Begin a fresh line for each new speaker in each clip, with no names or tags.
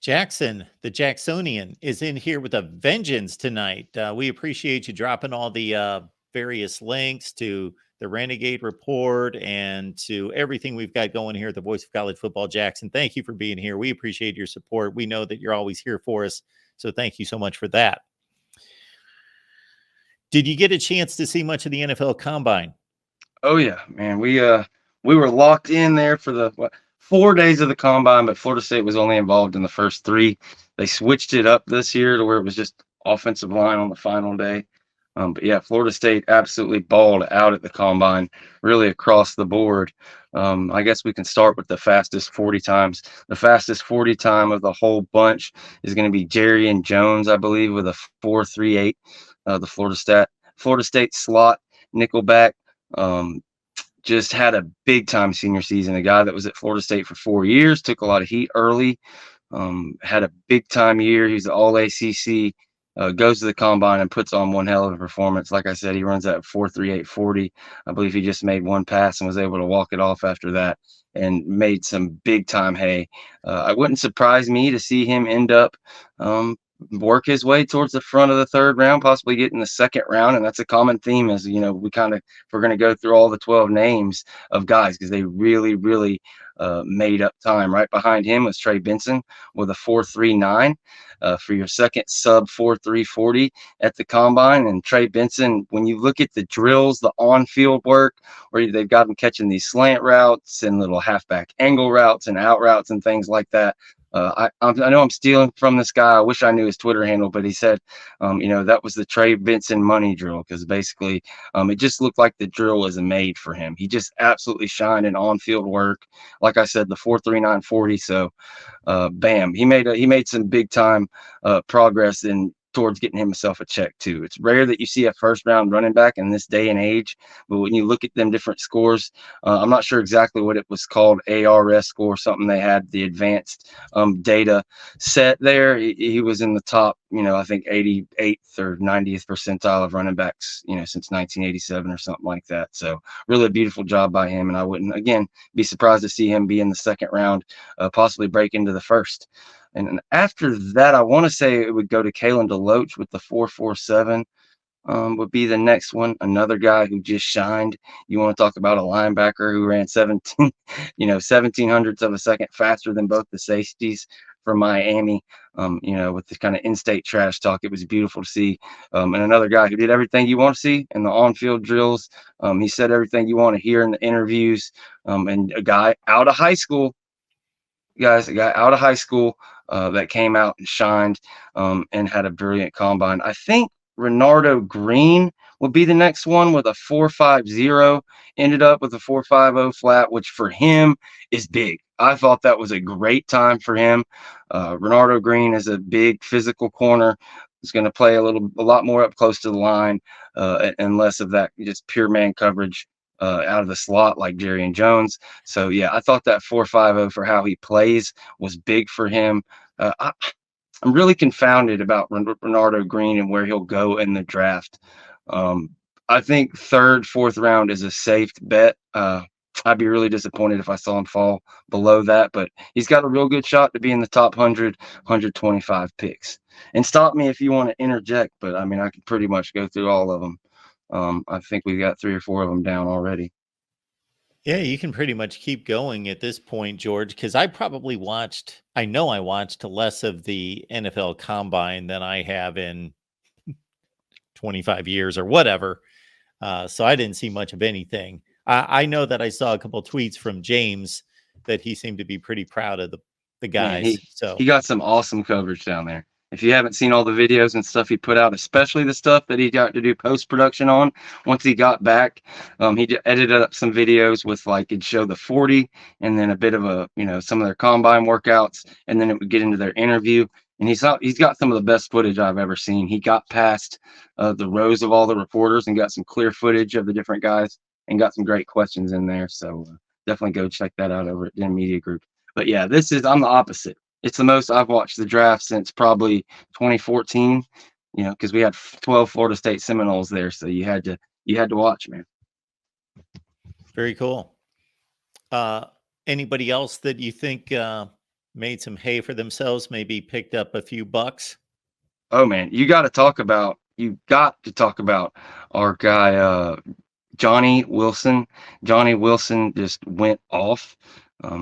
Jackson, the Jacksonian, is in here with a vengeance tonight. We appreciate you dropping all the various links to the Renegade Report and to everything we've got going here at the Voice of College Football. Jackson, thank you for being here. We appreciate your support. We know that you're always here for us, so thank you so much for that. Did you get a chance to see much of the NFL Combine?
Oh yeah, man. We were locked in there for the 4 days of the combine, but Florida State was only involved in the first three. They switched it up this year to where it was just offensive line on the final day. But yeah, Florida State absolutely balled out at the combine, really across the board. I guess we can start with the fastest 40 times. The fastest 40 time of the whole bunch is going to be Jerry and Jones, I believe, with a 4.38. The Florida State slot nickelback. Um, just had a big time senior season. A guy that was at Florida State for 4 years, took a lot of heat early, had a big time year. He's all ACC, goes to the combine and puts on one hell of a performance. Like I said, he runs that 4.38 40. I believe he just made one pass and was able to walk it off after that and made some big time hay. It wouldn't surprise me to see him end up work his way towards the front of the third round, possibly get in the second round. And that's a common theme, as you know, we kind of, we're going to go through all the 12 names of guys because they really made up time. Right behind him was Trey Benson with a 4.39 for your second sub 4.3 40 at the combine. And Trey Benson, when you look at the drills, the on-field work, where they've got him catching these slant routes and little halfback angle routes and out routes and things like that. I know I'm stealing from this guy. I wish I knew his Twitter handle, but he said, that was the Trey Benson money drill because basically it just looked like the drill was made for him. He just absolutely shined in on-field work. Like I said, the 4.39 40. So, bam, he made some big time progress in towards getting himself a check too. It's rare that you see a first round running back in this day and age, but when you look at them different scores, I'm not sure exactly what it was called, ARS score, something they had the advanced data set there. He was in the top, I think 88th or 90th percentile of running backs, since 1987 or something like that. So really a beautiful job by him. And I wouldn't, again, be surprised to see him be in the second round, possibly break into the first. And after that, I want to say it would go to Kalen DeLoach with the 4.47. Would be the next one. Another guy who just shined. You want to talk about a linebacker who ran 17, 1700ths of a second faster than both the safeties from Miami. With the kind of in-state trash talk, it was beautiful to see. And another guy who did everything you want to see in the on-field drills. He said everything you want to hear in the interviews. And a guy out of high school, guys, a guy out of high school that came out and shined and had a brilliant combine. I think Renardo Green will be the next one with a 4.50. Ended up with a 4.50 flat, which for him is big. I thought that was a great time for him. Renardo Green is a big physical corner. He's going to play a lot more up close to the line and less of that just pure man coverage out of the slot like Jerry and Jones. So yeah, I thought that 4.50 for how he plays was big for him. I'm really confounded about Renardo Green and where he'll go in the draft. I think third, fourth round is a safe bet. I'd be really disappointed if I saw him fall below that, but he's got a real good shot to be in the top 100, 125 picks. And stop me if you want to interject, but I mean, I could pretty much go through all of them. I think we've got 3 or 4 of them down already.
Yeah, you can pretty much keep going at this point, George, because I know I watched less of the NFL Combine than I have in 25 years or whatever. So I didn't see much of anything. I know that I saw a couple tweets from James that he seemed to be pretty proud of the
Man,
guys.
he
So
got some awesome coverage down there. If you haven't seen all the videos and stuff he put out, especially the stuff that he got to do post production on once he got back, he edited up some videos with like it'd show the 40 and then a bit of some of their combine workouts, and then it would get into their interview. And he's got some of the best footage I've ever seen. He got past the rows of all the reporters and got some clear footage of the different guys and got some great questions in there. So definitely go check that out over at Den Media Group. But yeah, I'm the opposite. It's the most I've watched the draft since probably 2014, because we had 12 Florida State Seminoles there. So you had to watch, man.
very cool. Anybody else that you think made some hay for themselves, maybe picked up a few bucks.
Oh man, you got to talk about our guy Johnny Wilson. Johnny Wilson just went off.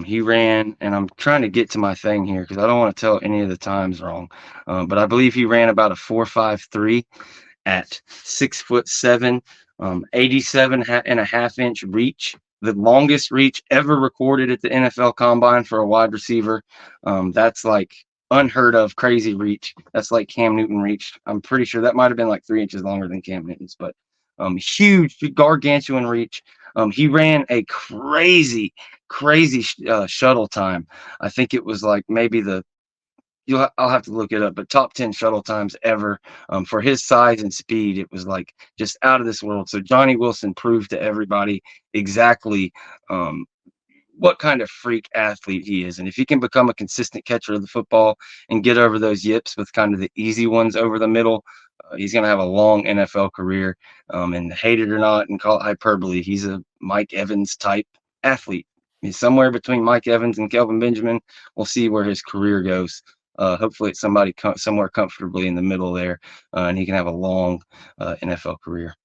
He ran, and I'm trying to get to my thing here because I don't want to tell any of the times wrong. But I believe he ran about a 4.53 at 6'7", 87.5-inch reach, the longest reach ever recorded at the NFL Combine for a wide receiver. That's like unheard of crazy reach. That's like Cam Newton reached. I'm pretty sure that might have been like 3 inches longer than Cam Newton's, but huge, gargantuan reach. He ran a crazy shuttle time. I think it was like maybe I'll have to look it up, but top 10 shuttle times ever. For his size and speed, it was like just out of this world. So Johnny Wilson proved to everybody exactly what kind of freak athlete he is. And if he can become a consistent catcher of the football and get over those yips with kind of the easy ones over the middle, he's going to have a long NFL career. And hate it or not, and call it hyperbole, he's a Mike Evans type athlete. He's somewhere between Mike Evans and Kelvin Benjamin. We'll see where his career goes. Hopefully it's somebody somewhere comfortably in the middle there, and he can have a long NFL career.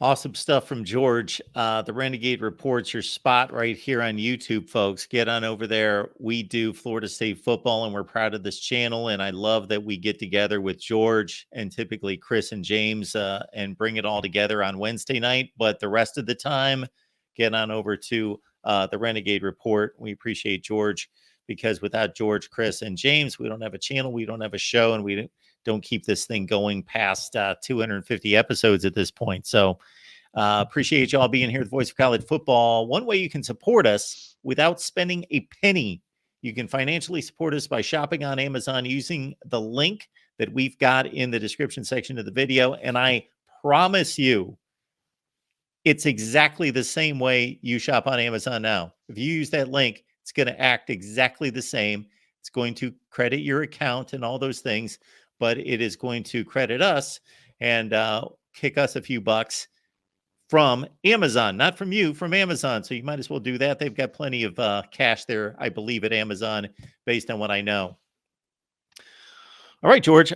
Awesome stuff from George. The Renegade Report's your spot right here on YouTube, folks. Get on over there. We do Florida State football, and we're proud of this channel. And I love that we get together with George and typically Chris and James and bring it all together on Wednesday night. But the rest of the time, get on over to the Renegade Report. We appreciate George because without George, Chris, and James, we don't have a channel, we don't have a show, and we don't keep this thing going past 250 episodes at this point. So appreciate y'all being here at the Voice of College Football. One way you can support us without spending a penny, you can financially support us by shopping on Amazon using the link that we've got in the description section of the video. And I promise you, it's exactly the same way you shop on Amazon now. If you use that link, it's going to act exactly the same. It's going to credit your account and all those things, but it is going to credit us and kick us a few bucks from Amazon, not from you, from Amazon. So you might as well do that. They've got plenty of cash there, I believe, at Amazon, based on what I know. All right, George.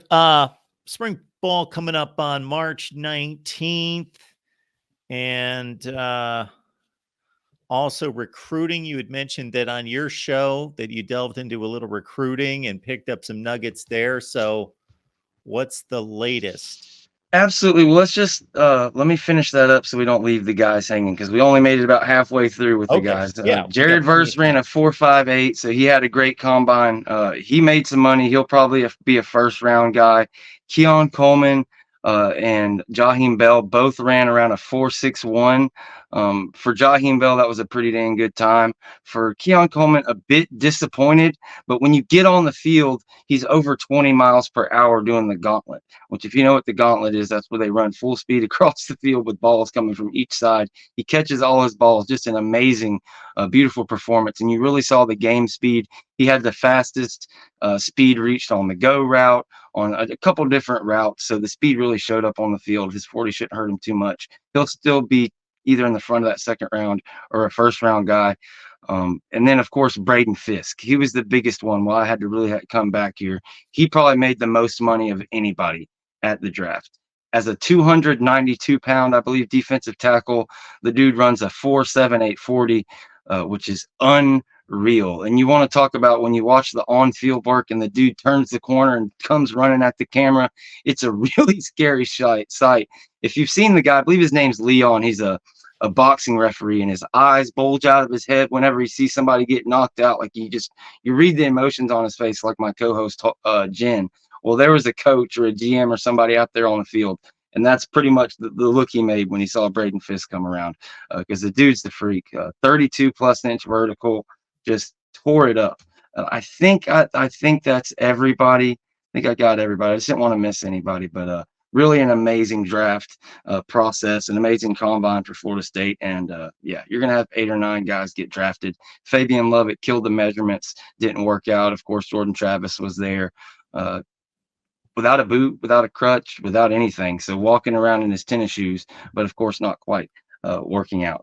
Spring ball coming up on March 19th. And also recruiting. You had mentioned that on your show that you delved into a little recruiting and picked up some nuggets there. So what's the latest?
Absolutely. Well, let's just let me finish that up so we don't leave the guys hanging, because we only made it about halfway through with the guys.
Yeah,
Jared Verse ran a 4.58, so he had a great combine. He made some money. He'll probably be a first round guy. Keon Coleman and Jaheim Bell both ran around a 4.61. For Jaheim Bell, that was a pretty dang good time. For Keon Coleman, a bit disappointed, but when you get on the field, he's over 20 miles per hour doing the gauntlet, which, if you know what the gauntlet is, that's where they run full speed across the field with balls coming from each side. He catches all his balls. Just an amazing, beautiful performance. And you really saw the game speed. He had the fastest speed reached on the go route, on a couple different routes. So the speed really showed up on the field. His 40 shouldn't hurt him too much. He'll still be either in the front of that second round or a first round guy. And then, of course, Braden Fisk. He was the biggest one. Well, I had to really come back here. He probably made the most money of anybody at the draft. As a 292-pound, I believe, defensive tackle, the dude runs a 4.78 40, which is unreal. And you want to talk about when you watch the on-field work and the dude turns the corner and comes running at the camera, it's a really scary sight. If you've seen the guy, I believe his name's Leon. He's a boxing referee, and his eyes bulge out of his head whenever he sees somebody get knocked out. Like you read the emotions on his face, like my co-host Jen. Well, there was a coach or a GM or somebody out there on the field, and that's pretty much the look he made when he saw Braden Fisk come around, because the dude's the freak. 32-plus-inch vertical, just tore it up. I think that's everybody. I think I got everybody. I just didn't want to miss anybody, but really an amazing draft process, an amazing combine for Florida State. And yeah, you're going to have 8 or 9 guys get drafted. Fabian Lovett killed the measurements, didn't work out. Of course, Jordan Travis was there without a boot, without a crutch, without anything. So walking around in his tennis shoes, but of course not quite working out.